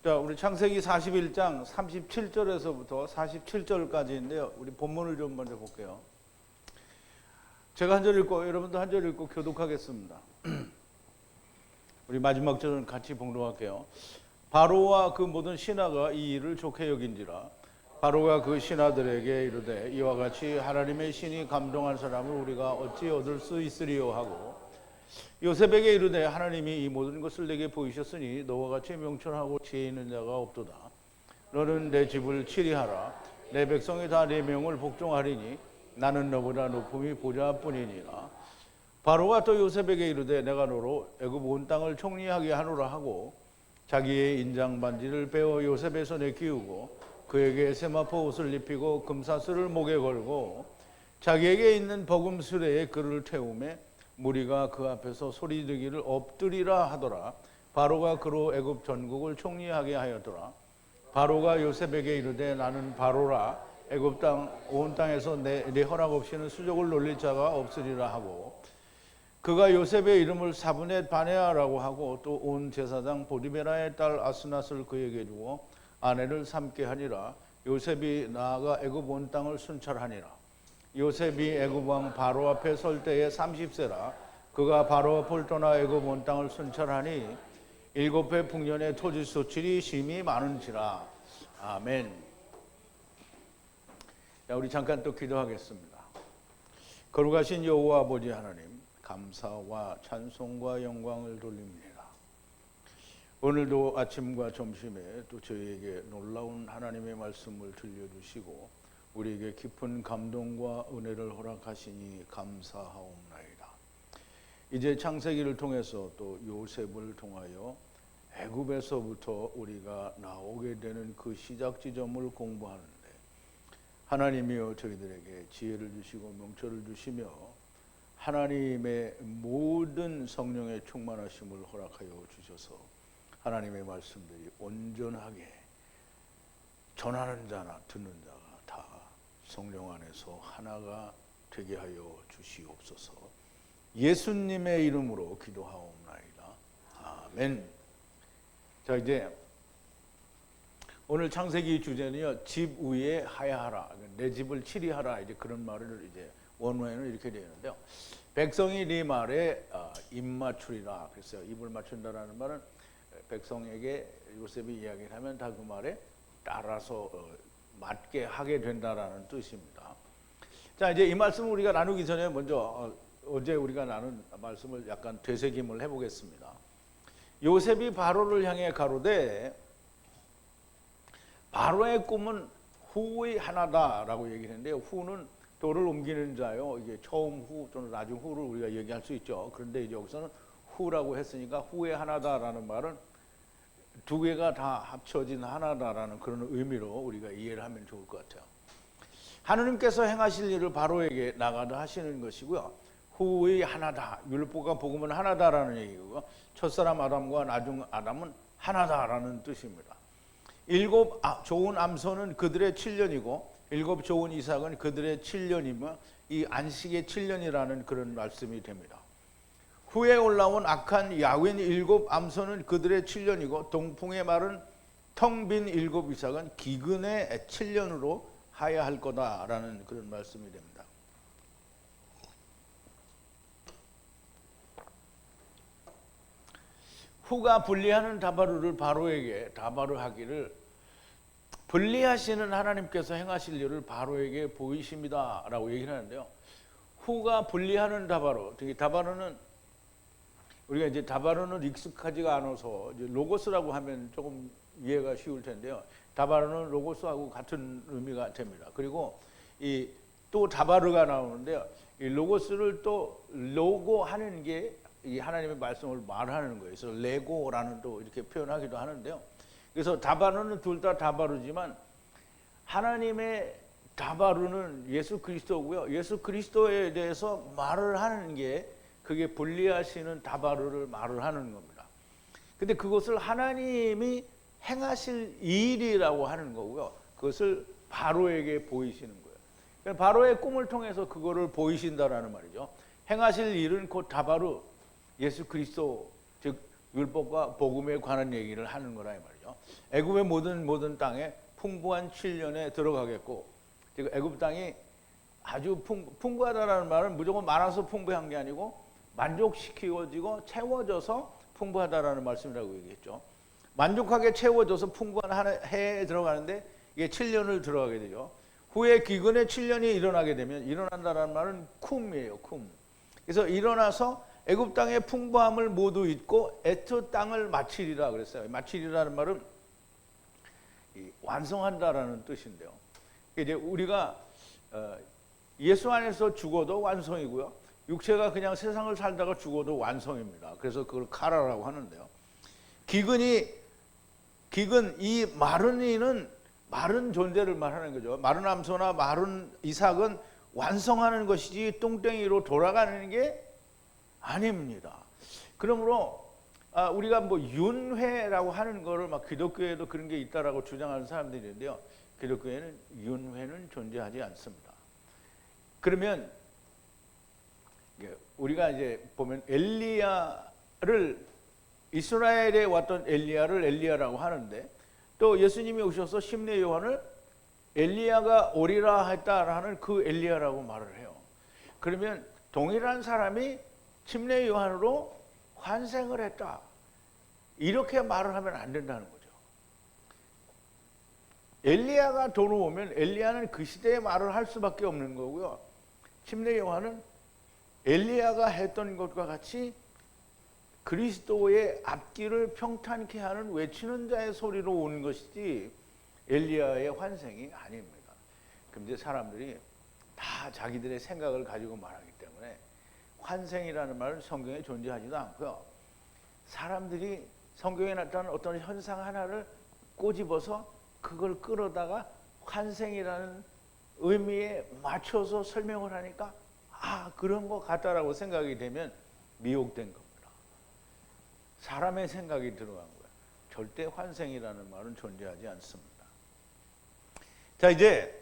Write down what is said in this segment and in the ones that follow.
자, 우리 창세기 41장 37절에서부터 47절까지인데요. 우리 본문을 좀 먼저 볼게요. 제가 한 절 읽고 여러분도 한 절 읽고 교독하겠습니다. 우리 마지막 절은 같이 봉독할게요. 바로와 그 모든 신하가 이 일을 좋게 여긴지라. 바로가 그 신하들에게 이르되 이와 같이 하나님의 신이 감동한 사람을 우리가 어찌 얻을 수 있으리요 하고 요셉에게 이르되 하나님이 이 모든 것을 내게 보이셨으니 너와 같이 명철하고 지혜 있는 자가 없도다. 너는 내 집을 치리하라. 내 백성이 다 네 명을 복종하리니 나는 너보다 높음이 보좌뿐이니라. 바로가 또 요셉에게 이르되 내가 너로 애굽 온 땅을 총리하게 하노라 하고 자기의 인장 반지를 빼어 요셉의 손에 끼우고 그에게 세마포 옷을 입히고 금사슬을 목에 걸고 자기에게 있는 버금 수레에 그를 태우매 무리가 그 앞에서 소리지르기를 엎드리라 하더라. 바로가 그로 애굽 전국을 총리하게 하였더라. 바로가 요셉에게 이르되 나는 바로라. 애굽 땅 온 땅에서 내 허락 없이는 수족을 놀릴 자가 없으리라 하고 그가 요셉의 이름을 사브넷 바네아라고 하고 또 온 제사장 보디베라의 딸 아스낫을 그에게 주고 아내를 삼게 하니라. 요셉이 나아가 애굽 온 땅을 순찰하니라. 요셉이 애굽 왕 바로 앞에 설 때에 30세라. 그가 바로 앞을 떠나 애굽 온 땅을 순찰하니 7배 풍년의 토지 소출이 심히 많은지라. 아멘. 자, 우리 잠깐 또 기도하겠습니다. 거룩하신 여호와 아버지 하나님, 감사와 찬송과 영광을 돌립니다. 오늘도 아침과 점심에 또 저희에게 놀라운 하나님의 말씀을 들려주시고 우리에게 깊은 감동과 은혜를 허락하시니 감사하옵나이다. 이제 창세기를 통해서 또 요셉을 통하여 애굽에서부터 우리가 나오게 되는 그 시작 지점을 공부하는데 하나님이여 저희들에게 지혜를 주시고 명철을 주시며 하나님의 모든 성령의 충만하심을 허락하여 주셔서 하나님의 말씀들이 온전하게 전하는 자나 듣는 자가 다 성령 안에서 하나가 되게 하여 주시옵소서. 예수님의 이름으로 기도하옵나이다. 아멘. 자, 이제 오늘 창세기 주제는요, 집 위에 하야하라, 내 집을 치리하라, 이제 그런 말을 이제 원어에는 이렇게 되어 있는데요. 백성이 네 말에 입맞추리라. 그랬어요. 입을 맞춘다라는 말은 백성에게 요셉이 이야기를 하면 다 그 말에 따라서 맞게 하게 된다라는 뜻입니다. 자, 이제 이 말씀을 우리가 나누기 전에 먼저 어제 우리가 나눈 말씀을 약간 되새김을 해보겠습니다. 요셉이 바로를 향해 가로되 바로의 꿈은 후의 하나다라고 얘기를 했는데요. 후는 도를 옮기는 자요. 이게 처음 후 또는 나중 후를 우리가 얘기할 수 있죠. 그런데 이제 여기서는 후라고 했으니까 후의 하나다라는 말은 두 개가 다 합쳐진 하나다라는 그런 의미로 우리가 이해를 하면 좋을 것 같아요. 하느님께서 행하실 일을 바로에게 나가다 하시는 것이고요. 후의 하나다. 율법과 복음은 하나다라는 얘기고요. 첫사람 아담과 나중 아담은 하나다라는 뜻입니다. 7 좋은 암소는 그들의 7년이고 7 좋은 이삭은 그들의 7년이며 이 안식의 7년이라는 그런 말씀이 됩니다. 후에 올라온 악한 야윈 7 암소는 그들의 7년이고 동풍의 말은 텅 빈 7 이삭은 기근의 7년으로 하야 할 거다라는 그런 말씀이 됩니다. 후가 분리하는 다바르를 바로에게 다바르하기를 분리하시는 하나님께서 행하실 일을 바로에게 보이십니다 라고 얘기를 하는데요. 후가 분리하는 다바르, 특히 다바르는 우리가 이제 다바르는 익숙하지가 않아서 이제 로고스라고 하면 조금 이해가 쉬울 텐데요. 다바르는 로고스하고 같은 의미가 됩니다. 그리고 이 또 다바르가 나오는데요. 이 로고스를 또 로고하는 게 이 하나님의 말씀을 말하는 거예요. 그래서 레고라는 또 이렇게 표현하기도 하는데요. 그래서 다바르는 둘 다 다바르지만 하나님의 다바르는 예수 그리스도고요. 예수 그리스도에 대해서 말을 하는 게 그게 분리하시는 다바르를 말을 하는 겁니다. 근데 그것을 하나님이 행하실 일이라고 하는 거고요. 그것을 바로에게 보이시는 거예요. 그러니까 바로의 꿈을 통해서 그거를 보이신다라는 말이죠. 행하실 일은 곧 다바르, 예수 그리스도, 즉 율법과 복음에 관한 얘기를 하는 거라 이 말이죠. 애굽의 모든 땅에 풍부한 7년에 들어가겠고, 지금 애굽 땅이 아주 풍부하다라는 말은 무조건 많아서 풍부한 게 아니고 만족시키고 채워져서 풍부하다라는 말씀이라고 얘기했죠. 만족하게 채워져서 풍부한 한 해에 들어가는데 이게 7년을 들어가게 되죠. 후에 기근의 7년이 일어나게 되면, 일어난다라는 말은 쿰이에요. 쿰. 그래서 일어나서 애굽 땅의 풍부함을 모두 잊고 애트 땅을 마치리라 그랬어요. 마치리라는 말은 완성한다라는 뜻인데요. 이제 우리가 예수 안에서 죽어도 완성이고요. 육체가 그냥 세상을 살다가 죽어도 완성입니다. 그래서 그걸 카라라고 하는데요. 기근, 이 마른 이는 마른 존재를 말하는 거죠. 마른 암소나 마른 이삭은 완성하는 것이지 똥땡이로 돌아가는 게 아닙니다. 그러므로 우리가 뭐 윤회라고 하는 거를 막 기독교에도 그런 게 있다라고 주장하는 사람들이 있는데요. 기독교에는 윤회는 존재하지 않습니다. 그러면 우리가 이제 보면 이스라엘에 왔던 엘리야를 엘리야라고 하는데, 또 예수님이 오셔서 심내 요한을 엘리야가 오리라 했다라는 그 엘리야라고 말을 해요. 그러면 동일한 사람이 심내 요한으로 환생을 했다, 이렇게 말을 하면 안 된다는 거죠. 엘리야가 돌아오면 엘리야는 그 시대의 말을 할 수밖에 없는 거고요. 심내 요한은 엘리야가 했던 것과 같이 그리스도의 앞길을 평탄케 하는 외치는 자의 소리로 오는 것이지 엘리야의 환생이 아닙니다. 그럼 이제 사람들이 다 자기들의 생각을 가지고 말하기 때문에 환생이라는 말은 성경에 존재하지도 않고요. 사람들이 성경에 나타난 어떤 현상 하나를 꼬집어서 그걸 끌어다가 환생이라는 의미에 맞춰서 설명을 하니까 그런 것 같다라고 생각이 되면 미혹된 겁니다. 사람의 생각이 들어간 거예요. 절대 환생이라는 말은 존재하지 않습니다. 자, 이제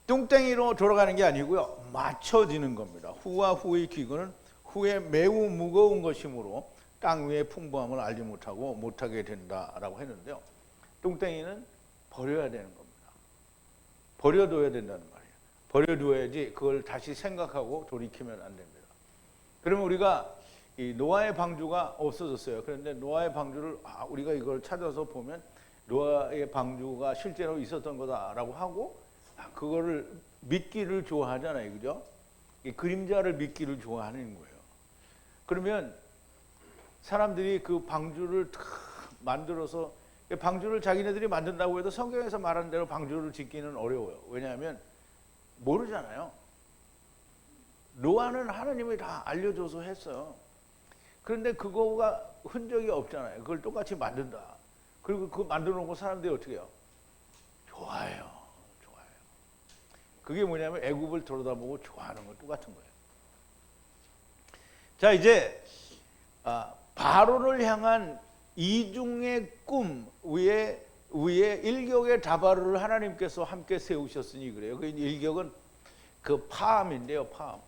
뚱땡이로 돌아가는 게 아니고요, 맞춰지는 겁니다. 후와 후의 기근은 후에 매우 무거운 것이므로 땅 위의 풍부함을 알지 못하게 된다라고 했는데요. 뚱땡이는 버려야 되는 겁니다. 버려둬야 된다는 말이에요. 버려둬야지 그걸 다시 생각하고 돌이키면 안 됩니다. 그러면 우리가 이 노아의 방주가 없어졌어요. 그런데 노아의 방주를 우리가 이걸 찾아서 보면 노아의 방주가 실제로 있었던 거다라고 하고 그거를 믿기를 좋아하잖아요. 그죠? 이 그림자를 믿기를 좋아하는 거예요. 그러면 사람들이 그 방주를 만들어서, 방주를 자기네들이 만든다고 해도 성경에서 말한 대로 방주를 짓기는 어려워요. 왜냐하면 모르잖아요. 노아는 하나님이 다 알려줘서 했어요. 그런데 그거가 흔적이 없잖아요. 그걸 똑같이 만든다. 그리고 그거 만들어 놓고 사람들이 어떻게 해요? 좋아해요. 그게 뭐냐면 애굽을 들여다보고 좋아하는 거 똑같은 거예요. 자, 이제 바로를 향한 이중의 꿈 위에 일격의 다바르를 하나님께서 함께 세우셨으니 그래요. 그 일격은 그 파암인데요, 파암.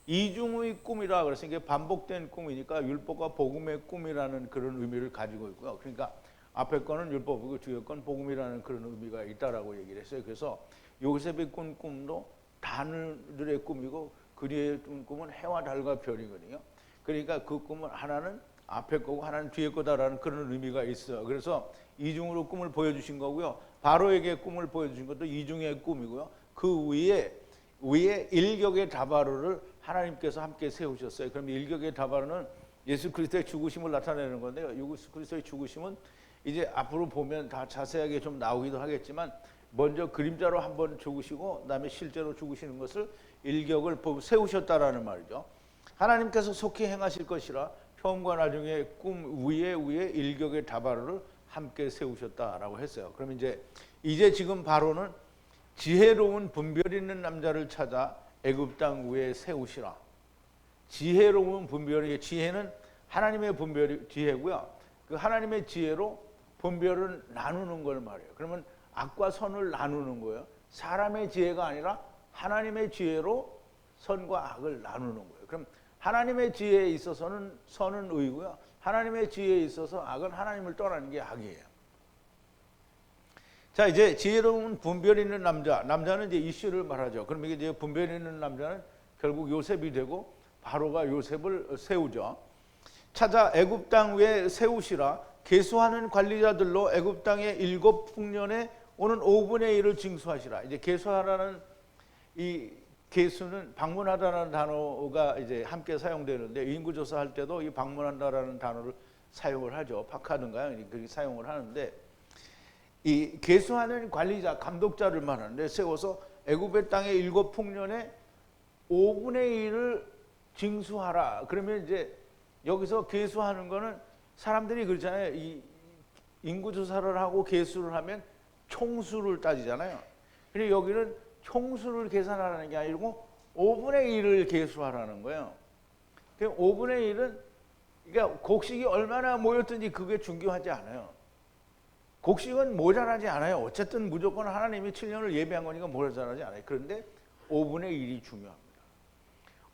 이중의 꿈이라 그래서 이게 반복된 꿈이니까 율법과 복음의 꿈이라는 그런 의미를 가지고 있고요. 그러니까 앞에 거는 율법이고 뒤에 건 복음이라는 그런 의미가 있다라고 얘기를 했어요. 그래서 요셉이 꾼 꿈도 단들의 꿈이고 그 뒤에 꾼 꿈은 해와 달과 별이거든요. 그러니까 그 꿈은 하나는 앞에 거고 하나는 뒤에 거다라는 그런 의미가 있어요. 그래서 이중으로 꿈을 보여주신 거고요. 바로에게 꿈을 보여주신 것도 이중의 꿈이고요. 그 위에 일격의 다바르를 하나님께서 함께 세우셨어요. 그럼 일격의 다바르는 예수 그리스도의 죽으심을 나타내는 건데요. 예수 그리스도의 죽으심은 이제 앞으로 보면 다 자세하게 좀 나오기도 하겠지만 먼저 그림자로 한번 죽으시고 그다음에 실제로 죽으시는 것을 일격을 세우셨다라는 말이죠. 하나님께서 속히 행하실 것이라 처음과 나중에 꿈 위에 일격의 다바르를 함께 세우셨다라고 했어요. 그럼 이제 지금 바로는 지혜로운 분별 있는 남자를 찾아 애굽 땅 위에 세우시라. 지혜로운 분별이, 지혜는 하나님의 분별이 지혜고요. 그 하나님의 지혜로 분별을 나누는 걸 말해요. 그러면 악과 선을 나누는 거예요. 사람의 지혜가 아니라 하나님의 지혜로 선과 악을 나누는 거예요. 그럼 하나님의 지혜에 있어서는 선은 의고요. 하나님의 지혜에 있어서 악은 하나님을 떠나는 게 악이에요. 자, 이제 지혜로운 분별 있는 남자는 이제 이슈를 말하죠. 그럼 이제 분별 있는 남자는 결국 요셉이 되고 바로가 요셉을 세우죠. 찾아 애굽 땅 위에 세우시라. 계수하는 관리자들로 애굽 땅의 7 풍년에 오는 5분의 1을 징수하시라. 이제 계수하라는 이 계수는 방문하다라는 단어가 이제 함께 사용되는데 인구 조사할 때도 이 방문한다라는 단어를 사용을 하죠. 파카든가요? 그렇게 사용을 하는데 이 계수하는 관리자, 감독자를 말하는데 세워서 애굽의 땅의 7 풍년에 5분의 1을 징수하라. 그러면 이제 여기서 계수하는 거는 사람들이 그렇잖아요. 이 인구 조사를 하고 계수를 하면 총수를 따지잖아요. 근데 여기는 총수를 계산하라는 게 아니고 5분의 1을 계수하라는 거예요. 그럼 5분의 1은 그러니까 곡식이 얼마나 모였든지 그게 중요하지 않아요. 곡식은 모자라지 않아요. 어쨌든 무조건 하나님이 7년을 예배한 거니까 모자라지 않아요. 그런데 5분의 1이 중요합니다.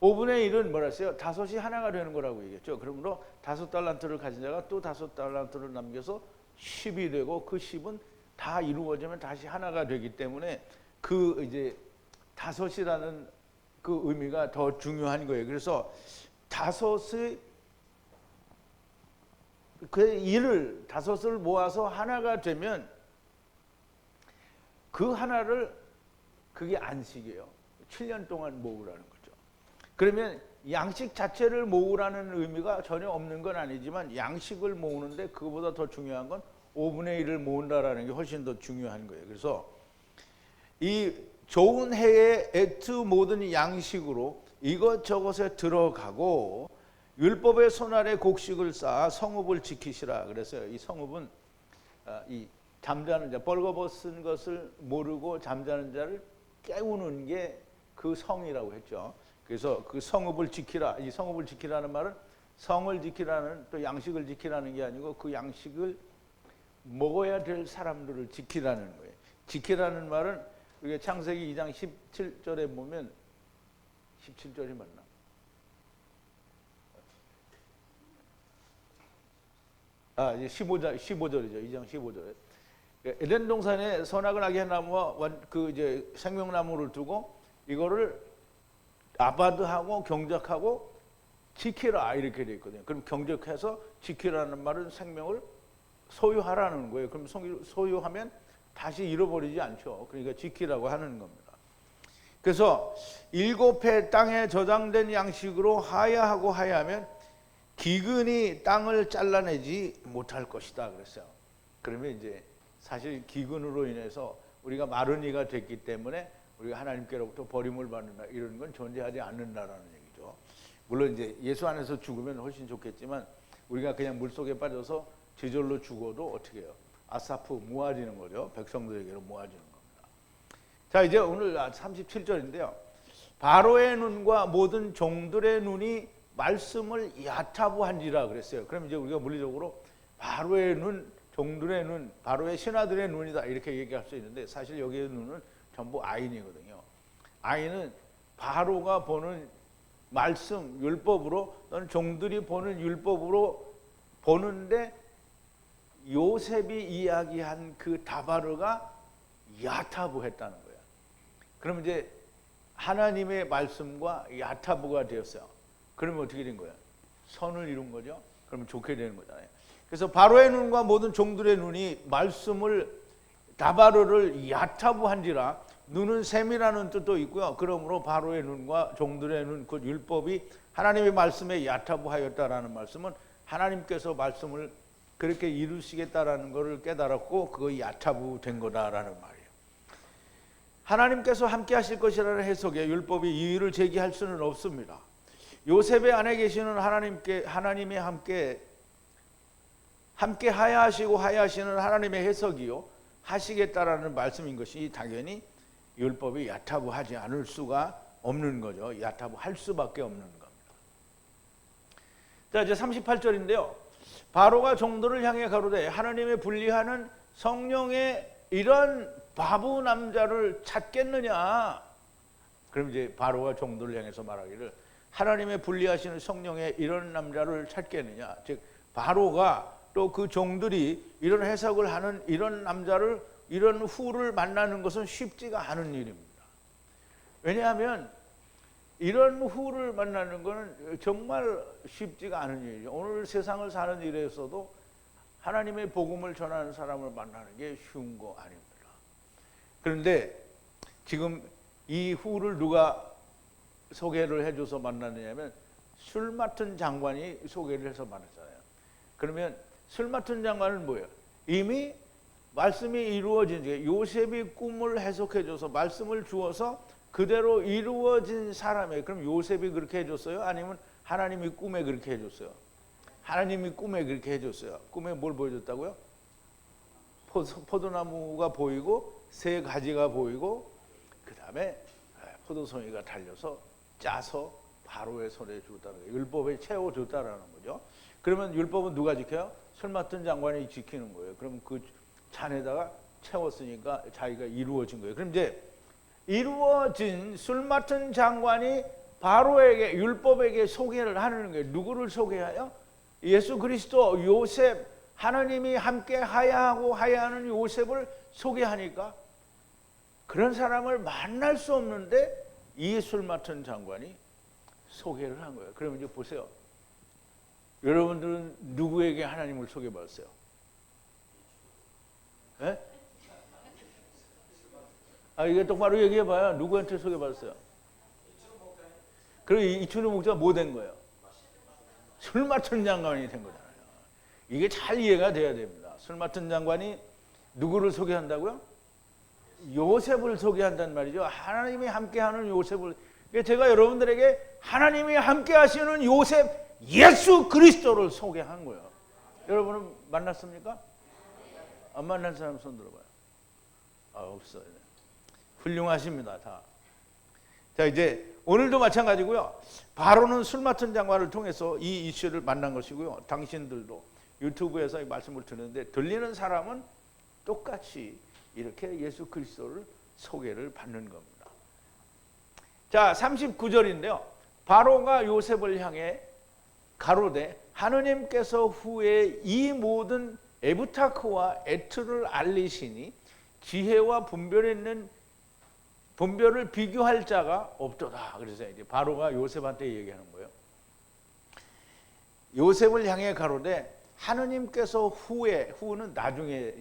5분의 1은 뭐라 했어요? 5이 하나가 되는 거라고 얘기했죠. 그러므로 5달란트를 가진 자가 또 5달란트를 남겨서 10이 되고 그 10은 다 이루어지면 다시 하나가 되기 때문에 그 이제 5이라는 그 의미가 더 중요한 거예요. 그래서 5의 그 일을 5을 모아서 하나가 되면 그 하나를 그게 안식이에요. 7년 동안 모으라는 거죠. 그러면 양식 자체를 모으라는 의미가 전혀 없는 건 아니지만 양식을 모으는데 그거보다 더 중요한 건 5분의 1을 모은다라는 게 훨씬 더 중요한 거예요. 그래서 이 좋은 해의 애트 모든 양식으로 이것저것에 들어가고 율법의 손아래 곡식을 쌓아 성읍을 지키시라 그랬어요. 이 성읍은 이 잠자는 자, 벌거벗은 것을 모르고 잠자는 자를 깨우는 게 그 성이라고 했죠. 그래서 그 성읍을 지키라. 이 성읍을 지키라는 말은 성을 지키라는 또 양식을 지키라는 게 아니고 그 양식을 먹어야 될 사람들을 지키라는 거예요. 지키라는 말은 우리가 창세기 2장 17절에 보면 17절이 맞나? 이제 15절이죠. 2장 15절에. 에덴 동산에 선악을 하게 한 나무와 그 이제 생명나무를 두고 이거를 아바드하고 경작하고 지키라 이렇게 돼 있거든요. 그럼 경작해서 지키라는 말은 생명을 소유하라는 거예요. 그럼 소유하면 다시 잃어버리지 않죠. 그러니까 지키라고 하는 겁니다. 그래서 7해 땅에 저장된 양식으로 하야하고 하야하면 기근이 땅을 잘라내지 못할 것이다 그랬어요. 그러면 이제 사실 기근으로 인해서 우리가 마른 이가 됐기 때문에 우리가 하나님께로부터 버림을 받는다 이런 건 존재하지 않는다라는 얘기죠. 물론 이제 예수 안에서 죽으면 훨씬 좋겠지만 우리가 그냥 물 속에 빠져서 저절로 죽어도 어떻게 해요? 아사프 모아지는 거죠. 백성들에게로 모아지는 겁니다. 자, 이제 오늘 37절인데요. 바로의 눈과 모든 종들의 눈이 말씀을 야타부한지라 그랬어요. 그럼 이제 우리가 물리적으로 바로의 눈, 종들의 눈, 바로의 신하들의 눈이다 이렇게 얘기할 수 있는데 사실 여기의 눈은 전부 아인이거든요. 아인은 바로가 보는 말씀, 율법으로 또는 종들이 보는 율법으로 보는데 요셉이 이야기한 그 다바르가 야타부했다는 거예요. 그럼 이제 하나님의 말씀과 야타부가 되었어요. 그러면 어떻게 된 거예요? 선을 이룬 거죠. 그러면 좋게 되는 거잖아요. 그래서 바로의 눈과 모든 종들의 눈이 말씀을 다바르를 야타부한지라 눈은 샘이라는 뜻도 있고요. 그러므로 바로의 눈과 종들의 눈, 그 율법이 하나님의 말씀에 야타부하였다라는 말씀은 하나님께서 말씀을 그렇게 이루시겠다라는 것을 깨달았고 그거 야타부된 거다라는 말이에요. 하나님께서 함께 하실 것이라는 해석에 율법이 이의를 제기할 수는 없습니다. 요셉의 안에 계시는 하나님이 함께 하야하시고 하야하시는 하나님의 해석이요 하시겠다라는 말씀인 것이 당연히 율법이 야타부하지 않을 수가 없는 거죠. 야타부할 수밖에 없는 겁니다. 자, 이제 38절인데요. 바로가 종들을 향해 가로되 하나님의 분리하는 성령의 이런 바보 남자를 찾겠느냐. 그럼 이제 바로가 종들을 향해서 말하기를 하나님의 분리하시는 성령의 이런 남자를 찾겠느냐. 즉 바로가 또 그 종들이 이런 해석을 하는 이런 남자를, 이런 후를 만나는 것은 쉽지가 않은 일입니다. 왜냐하면 이런 후를 만나는 것은 정말 쉽지가 않은 일이죠. 오늘 세상을 사는 일에서도 하나님의 복음을 전하는 사람을 만나는 게 쉬운 거 아닙니다. 그런데 지금 이 후를 누가 소개를 해줘서 만났느냐면 술 맡은 장관이 소개를 해서 만났잖아요. 그러면 술 맡은 장관은 뭐예요? 이미 말씀이 이루어진, 요셉이 꿈을 해석해줘서 말씀을 주어서 그대로 이루어진 사람이에요. 그럼 요셉이 그렇게 해줬어요? 아니면 하나님이 꿈에 그렇게 해줬어요? 하나님이 꿈에 그렇게 해줬어요. 꿈에 뭘 보여줬다고요? 포도나무가 보이고 새 가지가 보이고 그 다음에 포도송이가 달려서 짜서 바로의 손에 줬다는 거예요. 율법에 채워줬다라는 거죠. 그러면 율법은 누가 지켜요? 술 맡은 장관이 지키는 거예요. 그럼 그 잔에다가 채웠으니까 자기가 이루어진 거예요. 그럼 이제 이루어진 술 맡은 장관이 바로에게, 율법에게 소개를 하는 거예요. 누구를 소개해요? 예수 그리스도, 요셉, 하나님이 함께 하야하고 하야하는 요셉을 소개하니까 그런 사람을 만날 수 없는데 이 술 맡은 장관이 소개를 한 거예요. 그러면 이제 보세요. 여러분들은 누구에게 하나님을 소개받았어요? 네? 이게 똑바로 얘기해봐요. 누구한테 소개받았어요? 그리고 이춘우 목사가 뭐 된 거예요? 술 맡은 장관이 된 거잖아요. 이게 잘 이해가 돼야 됩니다. 술 맡은 장관이 누구를 소개한다고요? 요셉을 소개한단 말이죠. 하나님이 함께하는 요셉을. 제가 여러분들에게 하나님이 함께하시는 요셉 예수 그리스도를 소개한 거예요. 여러분은 만났습니까? 안 만난 사람 손 들어봐요. 없어요. 훌륭하십니다, 다. 자, 이제 오늘도 마찬가지고요. 바로는 술 맡은 장관을 통해서 이 이슈를 만난 것이고요. 당신들도 유튜브에서 이 말씀을 듣는데 들리는 사람은 똑같이 이렇게 예수 그리스도를 소개를 받는 겁니다. 자, 39절인데요. 바로가 요셉을 향해 가로되 하느님께서 후에 이 모든 에부타크와 에트를 알리시니 지혜와 분별을 비교할 자가 없도다. 그래서 이제 바로가 요셉한테 얘기하는 거예요. 요셉을 향해 가로되 하느님께서 후는 나중에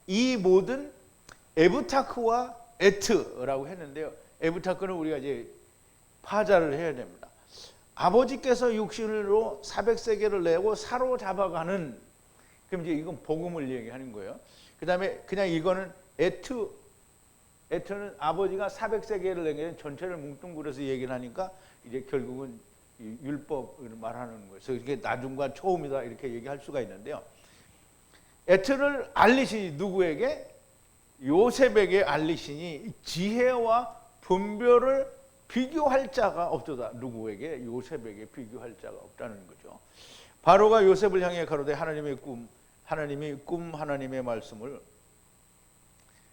이 모든 에부타크와 에트라고 했는데요. 에부타크는 우리가 이제 파자를 해야 됩니다. 아버지께서 육신으로 400세겔을 내고 사로잡아가는, 그럼 이제 이건 복음을 얘기하는 거예요. 그 다음에 그냥 이거는 에트는 아버지가 400세겔을 내게 전체를 뭉뚱그려서 얘기를 하니까 이제 결국은 율법을 말하는 거예요. 그래서 이게 나중과 초음이다 이렇게 얘기할 수가 있는데요. 에트를 알리시니 누구에게? 요셉에게 알리시니 지혜와 분별을 비교할 자가 없도다. 누구에게? 요셉에게 비교할 자가 없다는 거죠. 바로가 요셉을 향해 가로되 하나님의 말씀을,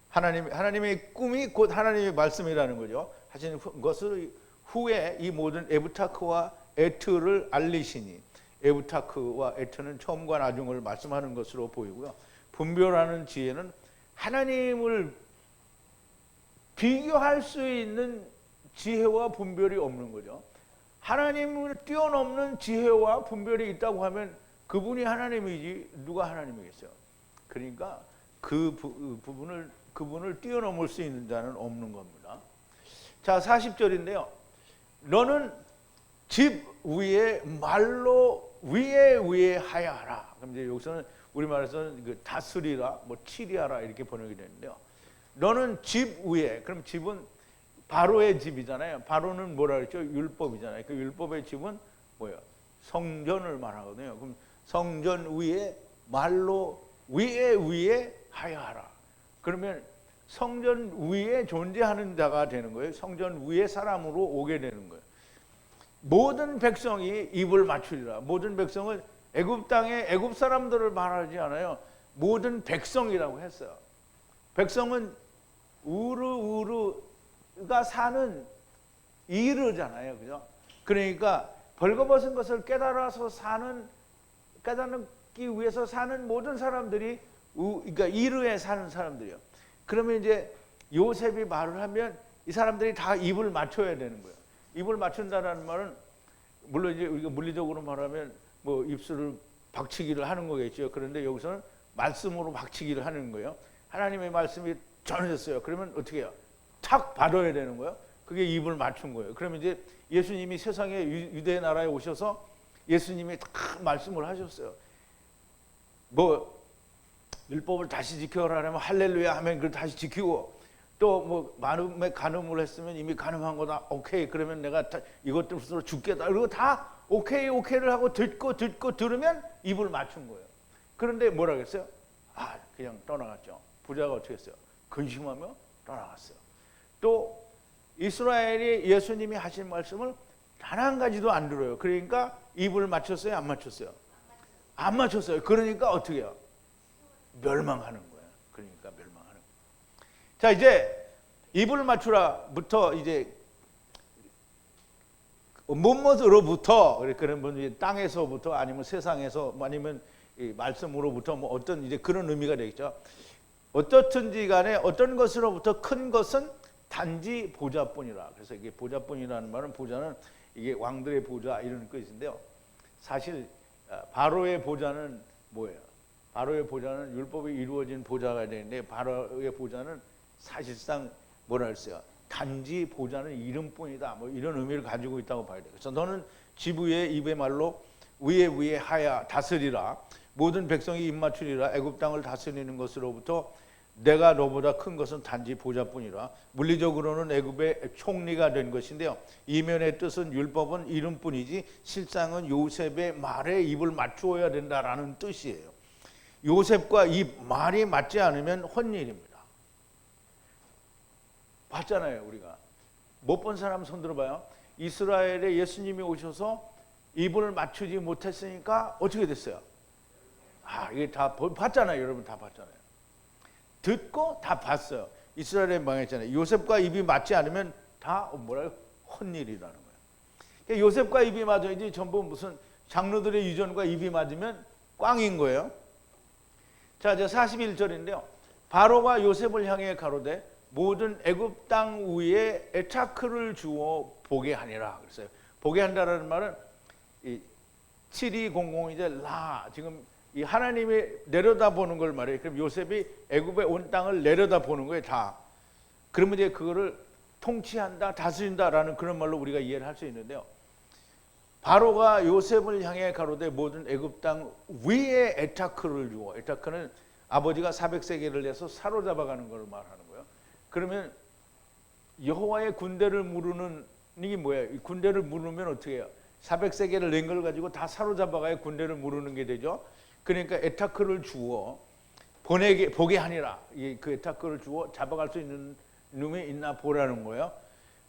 하나님의 꿈이 곧 하나님의 말씀이라는 거죠. 하신 것을 후에 이 모든 에부타크와 에트를 알리시니, 에부타크와 에트는 처음과 나중을 말씀하는 것으로 보이고요. 분별하는 지혜는 하나님을 비교할 수 있는 지혜와 분별이 없는 거죠. 하나님을 뛰어넘는 지혜와 분별이 있다고 하면 그분이 하나님이지 누가 하나님이겠어요. 그러니까 그분을 뛰어넘을 수 있는 자는 없는 겁니다. 자, 40절인데요. 너는 집 위에 말로 위에 하야하라. 그럼 이제 여기서는 우리말에서는 그 다스리라, 치리하라 이렇게 번역이 되는데요. 너는 집 위에, 그럼 집은 바로의 집이잖아요. 바로는 뭐라 그랬죠? 율법이잖아요. 그 율법의 집은 뭐예요? 성전을 말하거든요. 그럼 성전 위에 말로 위에 하야하라. 그러면 성전 위에 존재하는 자가 되는 거예요. 성전 위에 사람으로 오게 되는 거예요. 모든 백성이 입을 맞추리라. 모든 백성은 애굽 땅에 애굽 사람들을 말하지 않아요. 모든 백성이라고 했어요. 백성은 우르가 사는 이르잖아요. 그죠? 그러니까 벌거벗은 것을 깨달아서 사는 깨닫기 위해서 사는 모든 사람들이 그러니까 이르에 사는 사람들이요. 그러면 이제 요셉이 말을 하면 이 사람들이 다 입을 맞춰야 되는 거예요. 입을 맞춘다는 말은 물론 이제 우리가 물리적으로 말하면 뭐 입술을 박치기를 하는 거겠죠. 그런데 여기서는 말씀으로 박치기를 하는 거예요. 하나님의 말씀이 전해졌어요. 그러면 어떻게 해요? 탁 받아야 되는 거예요. 그게 입을 맞춘 거예요. 그러면 이제 예수님이 세상에 유대 나라에 오셔서 예수님이 탁 말씀을 하셨어요. 뭐 율법을 다시 지켜라 하면 할렐루야 하면 그걸 다시 지키고, 또 뭐 마음에 간음을 했으면 이미 간음한 거다. 오케이. 그러면 내가 이것들로 죽겠다. 그리고 다 오케이를 하고 듣고 들으면 입을 맞춘 거예요. 그런데 뭐라 그랬어요? 그냥 떠나갔죠. 부자가 어떻게 했어요? 근심하며 떠나갔어요. 또 이스라엘이 예수님이 하신 말씀을 단 한 가지도 안 들어요. 그러니까 입을 맞췄어요? 안 맞췄어요? 안 맞췄어요. 그러니까 어떻게 해요? 멸망하는 거예요. 그러니까 멸망하는 거예요. 자, 이제 입을 맞추라부터 이제 무엇으로부터, 그런 분이 땅에서부터 아니면 세상에서 아니면 이 말씀으로부터 뭐 어떤 이제 그런 의미가 되겠죠. 어떻든지 간에 어떤 것으로부터 큰 것은 단지 보좌뿐이라. 그래서 이게 보좌뿐이라는 말은, 보좌는 이게 왕들의 보좌 이런 뜻인데요. 사실 바로의 보좌는 뭐예요? 바로의 보좌는 율법이 이루어진 보좌가 되는데, 바로의 보좌는 사실상 뭐라 했어요? 단지 보좌는 이름뿐이다. 뭐 이런 의미를 가지고 있다고 봐야 돼요. 그래서 너는 집 위에 입의 말로 위에 하야 다스리라. 모든 백성이 입 맞추리라. 애굽 땅을 다스리는 것으로부터 내가 너보다 큰 것은 단지 보좌뿐이라. 물리적으로는 애굽의 총리가 된 것인데요. 이면의 뜻은 율법은 이름뿐이지 실상은 요셉의 말에 입을 맞추어야 된다라는 뜻이에요. 요셉과 입 말이 맞지 않으면 혼일입니다. 봤잖아요. 우리가 못 본 사람 손 들어봐요. 이스라엘에 예수님이 오셔서 입을 맞추지 못했으니까 어떻게 됐어요? 이게 다 봤잖아요. 여러분 다 봤잖아요. 듣고 다 봤어요. 이스라엘에 망했잖아요. 요셉과 입이 맞지 않으면 다 혼일이라는 거예요. 그러니까 요셉과 입이 맞아야지. 전부 무슨 장로들의 유전과 입이 맞으면 꽝인 거예요. 자, 이제 41절인데요. 바로가 요셉을 향해 가로되 모든 애굽 땅 위에 에차크를 주어 보게 하니라. 그랬어요. 보게 한다라는 말은 이 7200 이제 지금 이 하나님이 내려다보는 걸 말해요. 그럼 요셉이 애굽에 온 땅을 내려다보는 거예요, 다. 그러면 이제 그거를 통치한다, 다스린다라는 그런 말로 우리가 이해를 할 수 있는데요. 바로가 요셉을 향해 가로되 모든 애굽 땅 위에 에타크를 주어. 에타크는 아버지가 400세겔을 내서 사로잡아가는 걸 말하는 거예요. 그러면 여호와의 군대를 무르는 이게 뭐예요? 이 군대를 무르면 어떻게 해요? 400세겔을 낸 걸 가지고 다 사로잡아가야 군대를 무르는 게 되죠. 그러니까 에타크를 주어 보게 하니라. 그 에타크를 주어 잡아갈 수 있는 놈이 있나 보라는 거예요.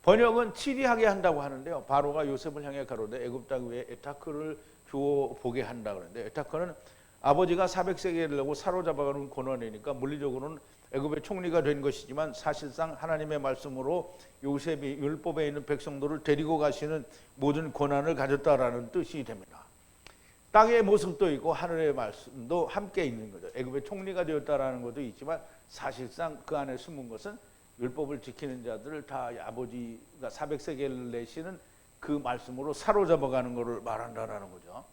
번역은 치리하게 한다고 하는데요. 바로가 요셉을 향해 가로되 애굽 땅 위에 에타크를 주어 보게 한다 그러는데, 에타크는 아버지가 400세겔을 내고 사로잡아가는 고난이니까 물리적으로는 애굽의 총리가 된 것이지만 사실상 하나님의 말씀으로 요셉이 율법에 있는 백성들을 데리고 가시는 모든 권한을 가졌다라는 뜻이 됩니다. 땅의 모습도 있고 하늘의 말씀도 함께 있는 거죠. 애굽의 총리가 되었다라는 것도 있지만 사실상 그 안에 숨은 것은 율법을 지키는 자들을 다 아버지가 400세겔을 내시는 그 말씀으로 사로잡아가는 것을 말한다라는 거죠.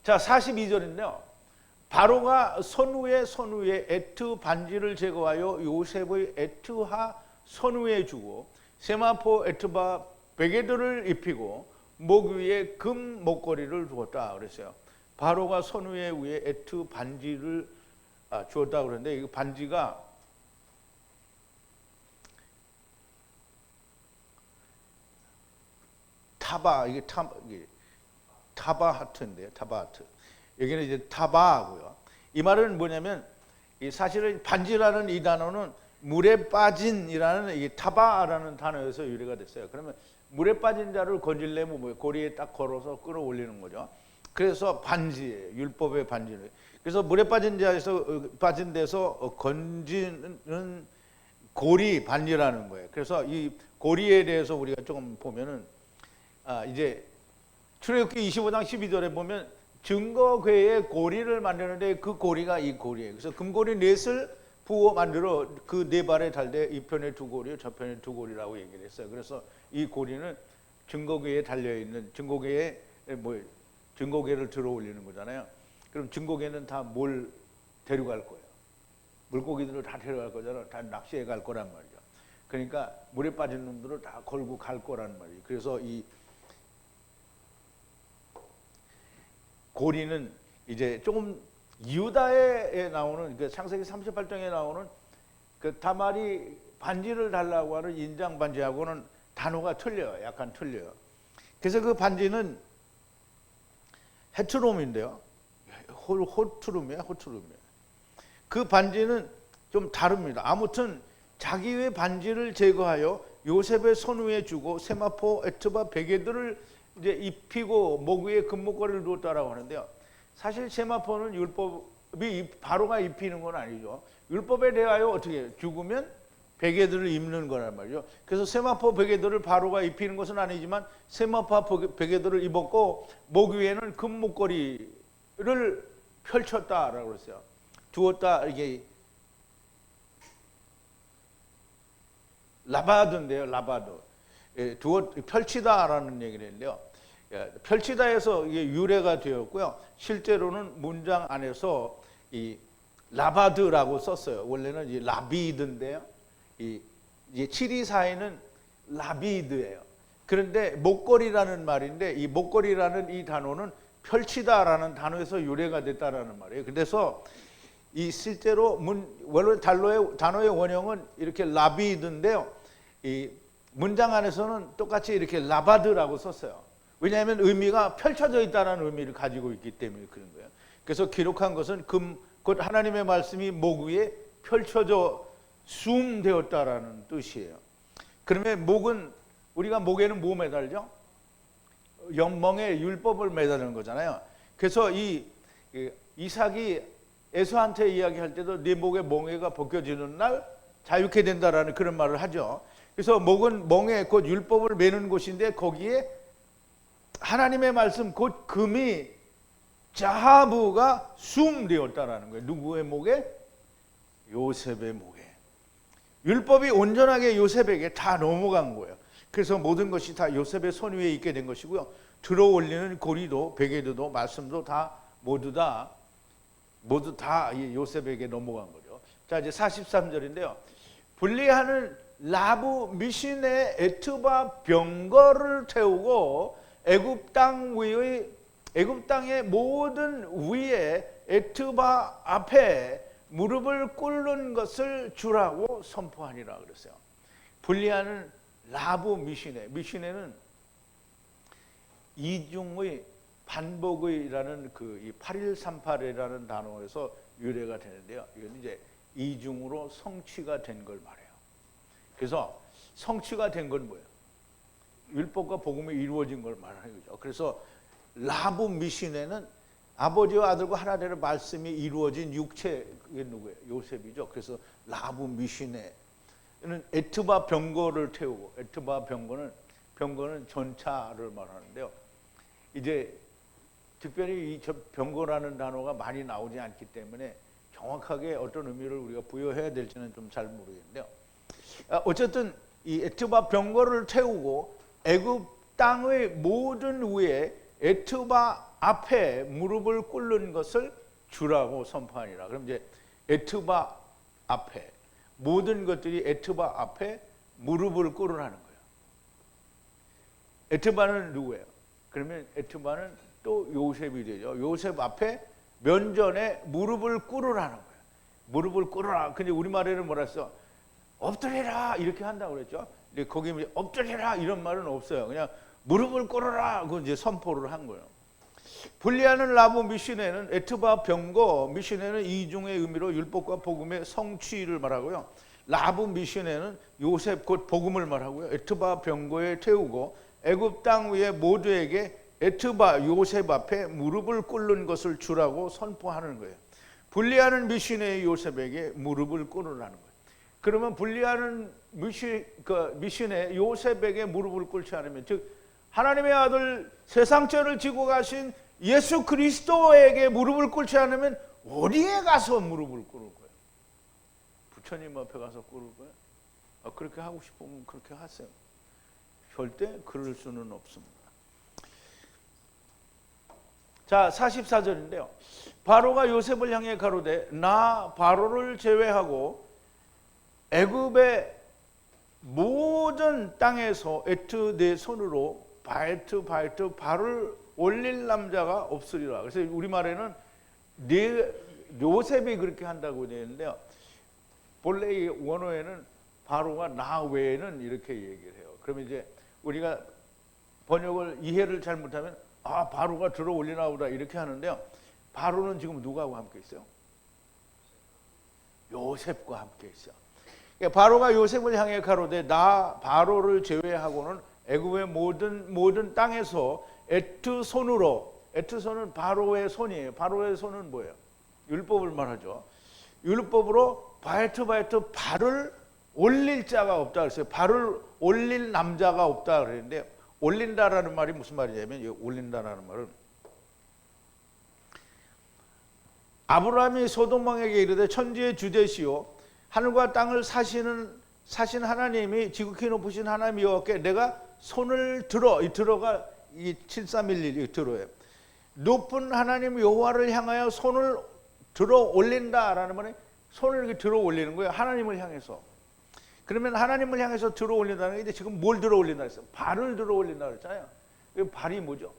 자, 42절인데요. 바로가 선우의 에트 반지를 제거하여 요셉의 에트하 선우에 주고 세마포 에트바 베개들을 입히고 목 위에 금 목걸이를 주었다 그랬어요. 바로가 선우의 위에 에트 반지를 주었다 그랬는데, 이 반지가 이게 타바하트인데요. 타바하트. 여기는 이제 타바하고요. 이 말은 뭐냐면, 사실은 반지라는 이 단어는 물에 빠진이라는 이 타바라는 단어에서 유래가 됐어요. 그러면 물에 빠진 자를 건질려면 뭐예요? 고리에 딱 걸어서 끌어올리는 거죠. 그래서 반지예요. 율법의 반지는. 그래서 물에 빠진 데서 건지는 고리 반지라는 거예요. 그래서 이 고리에 대해서 우리가 조금 보면은 이제 출애굽기 25장 12절에 보면 증거궤의 고리를 만드는데 그 고리가 이 고리예요. 그래서 금고리 넷을 부어 만들어 그 네 발에 달되 이 편에 두 고리, 저 편에 두 고리라고 얘기를 했어요. 그래서 이 고리는 증거궤에 달려 있는 증거궤에 증거궤를 들어 올리는 거잖아요. 그럼 증거궤는 다 뭘 데려갈 거예요? 물고기들을 다 데려갈 거잖아요. 다 낚시해 갈 거란 말이죠. 그러니까 물에 빠진 놈들을 다 걸고 갈 거란 말이에요. 그래서 이 고리는 이제 조금 유다에 나오는 그 창세기 38장에 나오는 그 다말이 반지를 달라고 하는 인장 반지하고는 단어가 틀려요. 약간 틀려요. 그래서 그 반지는 헤트롬인데요. 호트룸이에요. 그 반지는 좀 다릅니다. 아무튼 자기의 반지를 제거하여 요셉의 손 위에 주고 세마포, 에트바 베개들을 이제 입히고 목 위에 금목걸이를 두었다라고 하는데요. 사실 세마포는 율법이 바로가 입히는 건 아니죠. 율법에 대하여 어떻게 해요? 죽으면 베개들을 입는 거란 말이죠. 그래서 세마포 베개들을 바로가 입히는 것은 아니지만 세마포 베개들을 입었고 목 위에는 금목걸이를 펼쳤다라고 그랬어요. 두었다 이게 라바드인데요. 라바드. 펼치다라는 얘기를 했는데요. 펼치다에서 이게 유래가 되었고요. 실제로는 문장 안에서 이 라바드라고 썼어요. 원래는 이 라비드인데요. 이 724에는 라비드예요. 그런데 목걸이라는 말인데 이 목걸이라는 이 단어는 펼치다라는 단어에서 유래가 됐다라는 말이에요. 그래서 이 실제로 원래 단어의 원형은 이렇게 라비드인데요. 이 문장 안에서는 똑같이 이렇게 라바드라고 썼어요. 왜냐하면 의미가 펼쳐져 있다는 의미를 가지고 있기 때문에 그런 거예요. 그래서 기록한 것은 곧 하나님의 말씀이 목 위에 펼쳐져 숨되었다라는 뜻이에요. 그러면 목은 우리가 목에는 뭐 매달죠? 영멍에 율법을 매달는 거잖아요. 그래서 이 이삭이 에서한테 이야기할 때도 네 목에 멍에가 벗겨지는 날 자유케 된다라는 그런 말을 하죠. 그래서 목은 멍에 곧 율법을 매는 곳인데 거기에 하나님의 말씀 곧 금이 자하부가 숨되었다라는 거예요. 누구의 목에? 요셉의 목에. 율법이 온전하게 요셉에게 다 넘어간 거예요. 그래서 모든 것이 다 요셉의 손 위에 있게 된 것이고요. 들어 올리는 고리도 베개도 말씀도 다 모두 다 요셉에게 넘어간 거죠. 자, 이제 43절인데요. 분리하는 라브 미신의 에트바 병거를 태우고 애굽 땅의 모든 위에 에트바 앞에 무릎을 꿇는 것을 주라고 선포하니라 그랬어요. 분리하는 라브 미시네는 이중의 반복의라는 이 8138이라는 단어에서 유래가 되는데요. 이건 이제 이중으로 성취가 된 걸 말해요. 그래서 성취가 된 건 뭐예요? 율법과 복음이 이루어진 걸 말하는 거죠. 그래서 라브 미시네는 아버지와 아들과 하나 되는 말씀이 이루어진 육체, 그게 누구예요? 요셉이죠. 그래서 라브 미시네는 에트바 병거를 태우고, 에트바 병거는 전차를 말하는데요. 이제 특별히 이 병거라는 단어가 많이 나오지 않기 때문에 정확하게 어떤 의미를 우리가 부여해야 될지는 좀 잘 모르겠는데요. 어쨌든 이 에트바 병거를 태우고 애굽 땅의 모든 위에 에트바 앞에 무릎을 꿇는 것을 주라고 선포하니라. 그럼 이제 에트바 앞에 모든 것들이 에트바 앞에 무릎을 꿇으라는 거예요. 에트바는 누구예요? 그러면 에트바는 또 요셉이 되죠. 요셉 앞에 면전에 무릎을 꿇으라는 거예요. 무릎을 꿇으라. 근데 우리말에는 뭐라 했어? 엎드리라 이렇게 한다고 그랬죠. 근데 거기 엎드리라 이런 말은 없어요. 그냥 무릎을 꿇으라 그 이제 선포를 한 거예요. 분리하는 라브 미시네는 에트바 병거 미시네는 이중의 의미로 율법과 복음의 성취를 말하고요. 라브 미시네는 요셉 곧 복음을 말하고요. 에트바 병거에 태우고 애굽 땅 위에 모두에게 에트바 요셉 앞에 무릎을 꿇는 것을 주라고 선포하는 거예요. 분리하는 미시네의 요셉에게 무릎을 꿇으라는 거예요. 그러면 분리하는 미신의 요셉에게 무릎을 꿇지 않으면, 즉 하나님의 아들 세상 죄를 지고 가신 예수 그리스도에게 무릎을 꿇지 않으면 어디에 가서 무릎을 꿇을 거예요? 부처님 앞에 가서 꿇을 거예요? 그렇게 하고 싶으면 그렇게 하세요. 절대 그럴 수는 없습니다. 자, 44절인데요. 바로가 요셉을 향해 가로되 나 바로를 제외하고 애굽의 모든 땅에서 에트 내 손으로 바에트 발을 올릴 남자가 없으리라. 그래서 우리말에는 요셉이 그렇게 한다고 되어 있는데요. 본래 이 원어에는 바로가 나 외에는 이렇게 얘기를 해요. 그러면 이제 우리가 번역을 이해를 잘못하면 바로가 들어 올리나 보다 이렇게 하는데요. 바로는 지금 누구하고 함께 있어요? 요셉과 함께 있어요. 바로가 요셉을 향해 가로되 나 바로를 제외하고는 애굽의 모든 땅에서 에트 손으로, 에트 손은 바로의 손이에요. 바로의 손은 뭐예요? 율법을 말하죠. 율법으로 바에트 발을 올릴 자가 없다 그랬어요. 발을 올릴 남자가 없다 그랬는데, 올린다라는 말이 무슨 말이냐면, 이 올린다라는 말은 아브라함이 소돔 왕에게 이르되 천지의 주 되시오 하늘과 땅을 사신 하나님이 지극히 높으신 하나님 여호와께 내가 손을 들어, 이 들어가 이 7311 이 들어예요. 높은 하나님 여호와를 향하여 손을 들어 올린다라는 말은 손을 이렇게 들어 올리는 거예요. 하나님을 향해서. 그러면 하나님을 향해서 들어 올린다는 게 이제 지금 뭘 들어 올린다 했어요? 발을 들어 올린다 그랬잖아요. 이 발이 뭐죠?